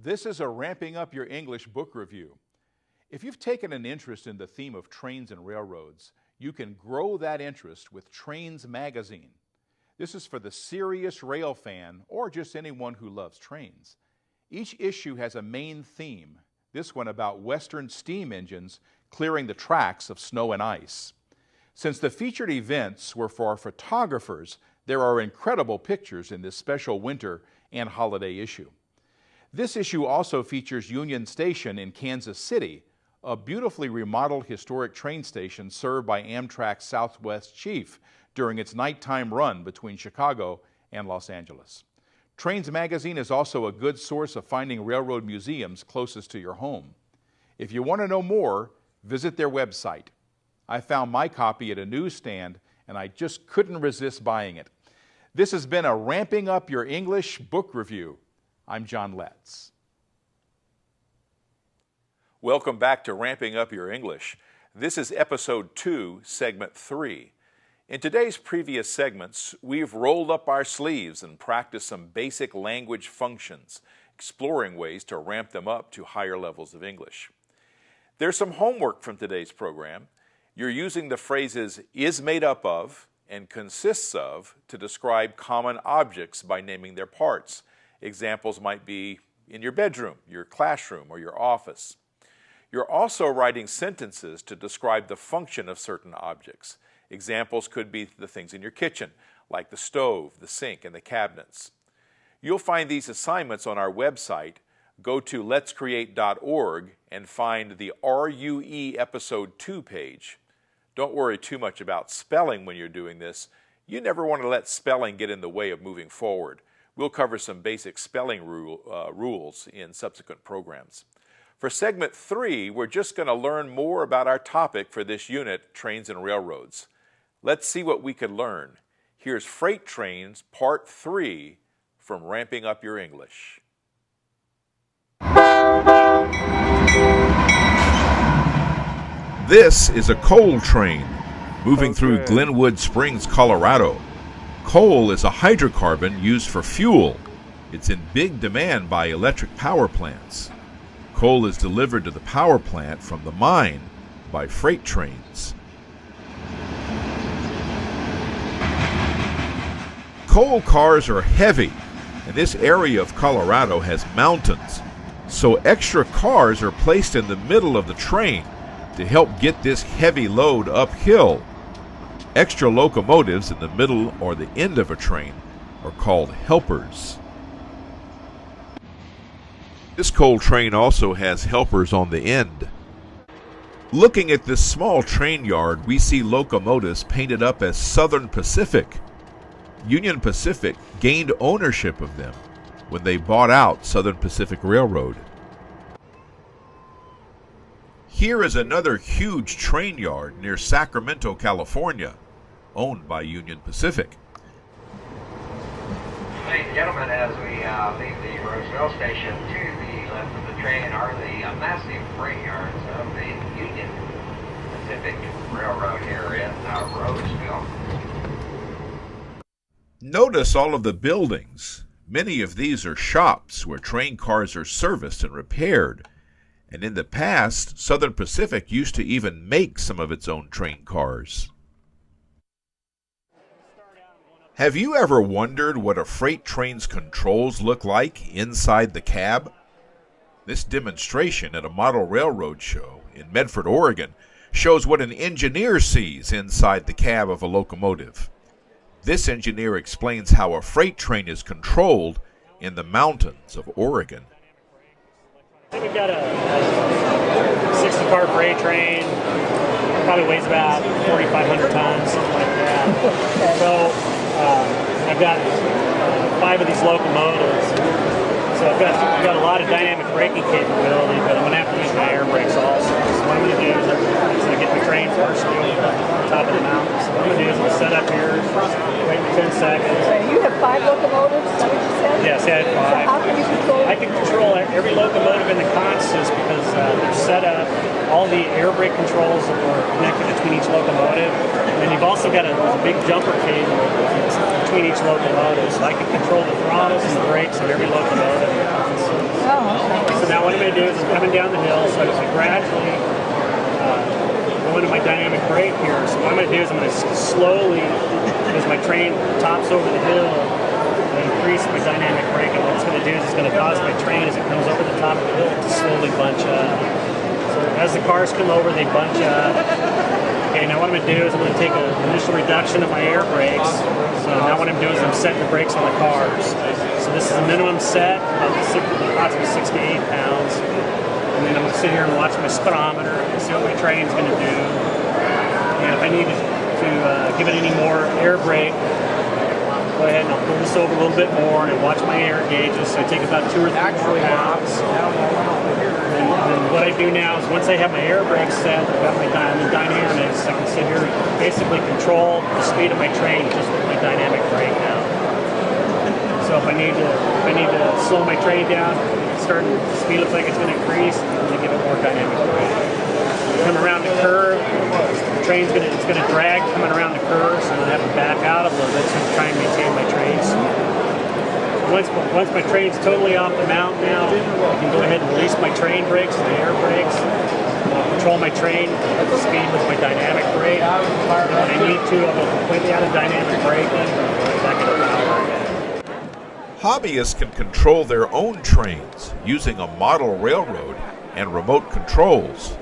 This is a Ramping Up Your English book review. If you've taken an interest in the theme of trains and railroads, you can grow that interest with Trains magazine. This is for the serious rail fan or just anyone who loves trains. Each issue has a main theme, this one about Western steam engines clearing the tracks of snow and ice. Since the featured events were for photographers, there are incredible pictures in this special winter and holiday issue. This issue also features Union Station in Kansas City, a beautifully remodeled historic train station served by Amtrak's Southwest Chief during its nighttime run between Chicago and Los Angeles. Trains magazine is also a good source of finding railroad museums closest to your home. If you want to know more, visit their website. I found my copy at a newsstand and I just couldn't resist buying it. This has been a Ramping Up Your English book review. I'm John Letts. Welcome back to Ramping Up Your English. This is episode 2, segment 3. In today's previous segments, we've rolled up our sleeves and practiced some basic language functions, exploring ways to ramp them up to higher levels of English. There's some homework from today's program. You're using the phrases is made up of and consists of to describe common objects by naming their parts. Examples might be in your bedroom, your classroom, or your office. You're also writing sentences to describe the function of certain objects. Examples could be the things in your kitchen, like the stove, the sink, and the cabinets. You'll find these assignments on our website. Go to letscreate.org and find the RUE Episode 2 page. Don't worry too much about spelling when you're doing this. You never want to let spelling get in the way of moving forward. We'll cover some basic spelling rules in subsequent programs. For segment 3, we're just going to learn more about our topic for this unit, Trains and Railroads. Let's see what we could learn. Here's Freight Trains, Part 3 from Ramping Up Your English. This is a coal train moving through Glenwood Springs, Colorado. Coal is a hydrocarbon used for fuel. It's in big demand by electric power plants. Coal is delivered to the power plant from the mine by freight trains. Coal cars are heavy, and this area of Colorado has mountains, so extra cars are placed in the middle of the train to help get this heavy load uphill. Extra locomotives in the middle or the end of a train are called helpers. This coal train also has helpers on the end. Looking at this small train yard, we see locomotives painted up as Southern Pacific. Union Pacific gained ownership of them when they bought out Southern Pacific Railroad. Here is another huge train yard near Sacramento, California, owned by Union Pacific. Ladies and gentlemen, as we leave the Roseville station, to the left of the train are the massive freight yards of the Union Pacific Railroad here in Roseville. Notice all of the buildings. Many of these are shops where train cars are serviced and repaired. And in the past, Southern Pacific used to even make some of its own train cars. Have you ever wondered what a freight train's controls look like inside the cab? This demonstration at a model railroad show in Medford, Oregon, shows what an engineer sees inside the cab of a locomotive. This engineer explains how a freight train is controlled in the mountains of Oregon. We've got a 60-car freight train, probably weighs about 4,500 tons, something like that. So I've got 5 of these locomotives. So I've got a lot of dynamic braking capability, but I'm going to have to use my air brakes also. So what I'm going to do is I'm going to get the train first on top of the mountain. So what I'm going to do is I'll set up here, wait for 10 seconds. So you have 5 locomotives, is that what you said? Yes, I have 5. So how can you control it? I can control every locomotive in the consist because they're set up. All the air brake controls are connected between each locomotive. And you've also got a big jumper cable between each locomotive. So I can control the throttles and the brakes of every locomotive in the consist. So now what I'm going to do is I'm coming down the hill, so I gradually go into my dynamic brake here. So what I'm going to do is I'm going to slowly, as my train tops over the hill, increase my dynamic brake, and what it's going to do is it's going to cause my train, as it comes over the top of the hill, to slowly bunch up. So as the cars come over, they bunch up. Okay, now what I'm going to do is I'm going to take an initial reduction of my air brakes. So now what I'm doing is I'm setting the brakes on the cars. So this is a minimum set of approximately 6 to 8 pounds. And then I'm going to sit here and watch my speedometer and see what my train's going to do. And if I need to give it any more air brake, go ahead and I'll pull this over a little bit more and watch my air gauges. So I take about 2 or 3 more pounds. And then what I do now is once I have my air brakes set, I've got my dynamics, I can sit here and basically control the speed of my train just with my dynamic brake now. So if I need to slow my train down, the speed looks like it's going to increase, I'm going to give it more dynamic brake. Come around the curve, the train's going to drag coming around the curve, so I'm going to have to back out a little bit to try and maintain my train speed. Once my train's totally off the mount now, I can go ahead and release my train brakes and the air brakes. I'll control my train at the speed with my dynamic brake. And when I need to, I'll go completely out of dynamic braking and back into power again. Hobbyists can control their own trains using a model railroad and remote controls.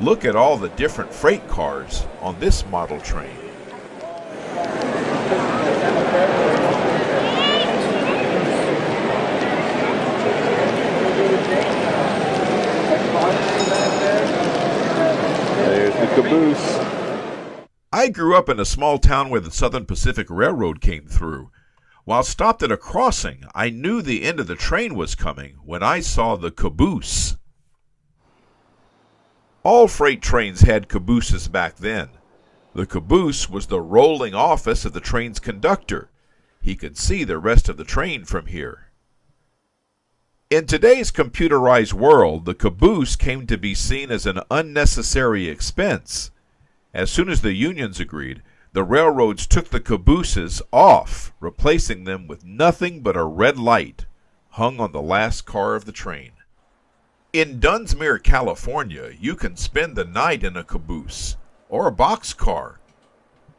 Look at all the different freight cars on this model train. There's the Caboose. I grew up in a small town where the Southern Pacific Railroad came through. While stopped at a crossing, I knew the end of the train was coming when I saw the caboose. All freight trains had cabooses back then. The caboose was the rolling office of the train's conductor. He could see the rest of the train from here. In today's computerized world, the caboose came to be seen as an unnecessary expense. As soon as the unions agreed, the railroads took the cabooses off, replacing them with nothing but a red light hung on the last car of the train. In Dunsmuir, California, you can spend the night in a caboose or a boxcar.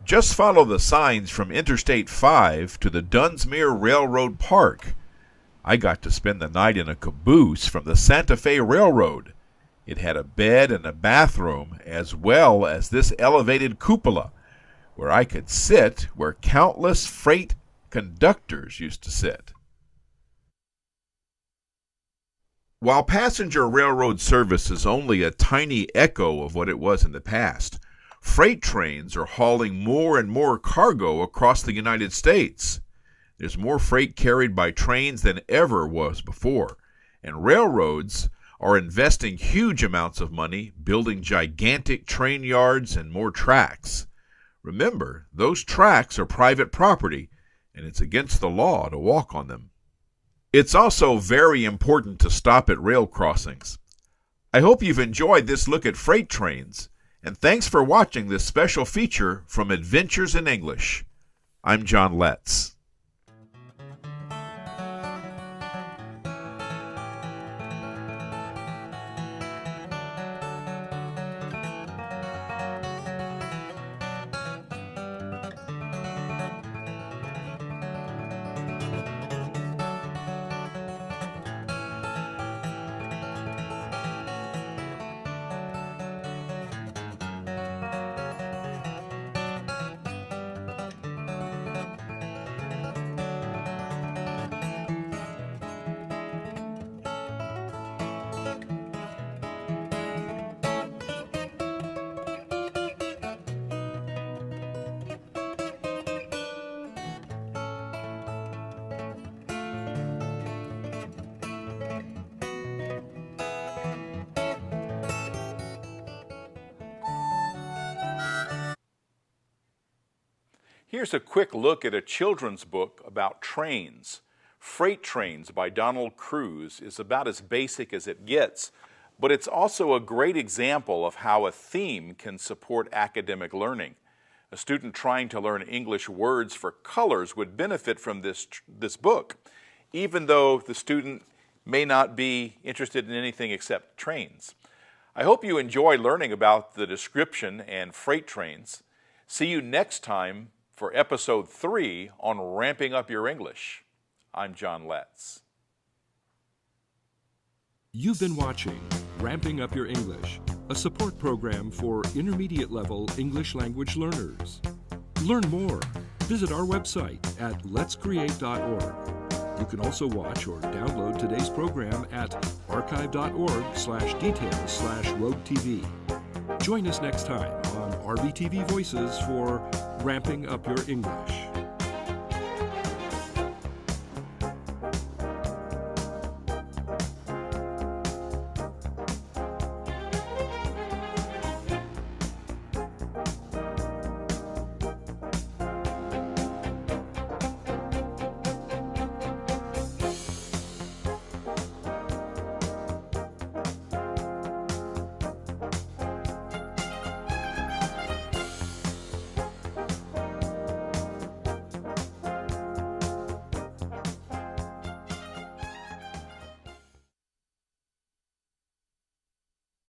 Just follow the signs from Interstate 5 to the Dunsmuir Railroad Park. I got to spend the night in a caboose from the Santa Fe Railroad. It had a bed and a bathroom, as well as this elevated cupola, where I could sit where countless freight conductors used to sit. While passenger railroad service is only a tiny echo of what it was in the past, freight trains are hauling more and more cargo across the United States. There's more freight carried by trains than ever was before, and railroads are investing huge amounts of money building gigantic train yards and more tracks. Remember, those tracks are private property, and it's against the law to walk on them. It's also very important to stop at rail crossings. I hope you've enjoyed this look at freight trains, and thanks for watching this special feature from Adventures in English. I'm John Letts. Here's a quick look at a children's book about trains. Freight Trains by Donald Cruz is about as basic as it gets, but it's also a great example of how a theme can support academic learning. A student trying to learn English words for colors would benefit from this book, even though the student may not be interested in anything except trains. I hope you enjoy learning about the description and freight trains. See you next time for episode 3 on Ramping Up Your English. I'm John Letts. You've been watching Ramping Up Your English, a support program for intermediate level English language learners. Learn more. Visit our website at letscreate.org. You can also watch or download today's program at archive.org/details/roadtv. Join us next time on RBTV Voices for Ramping Up Your English.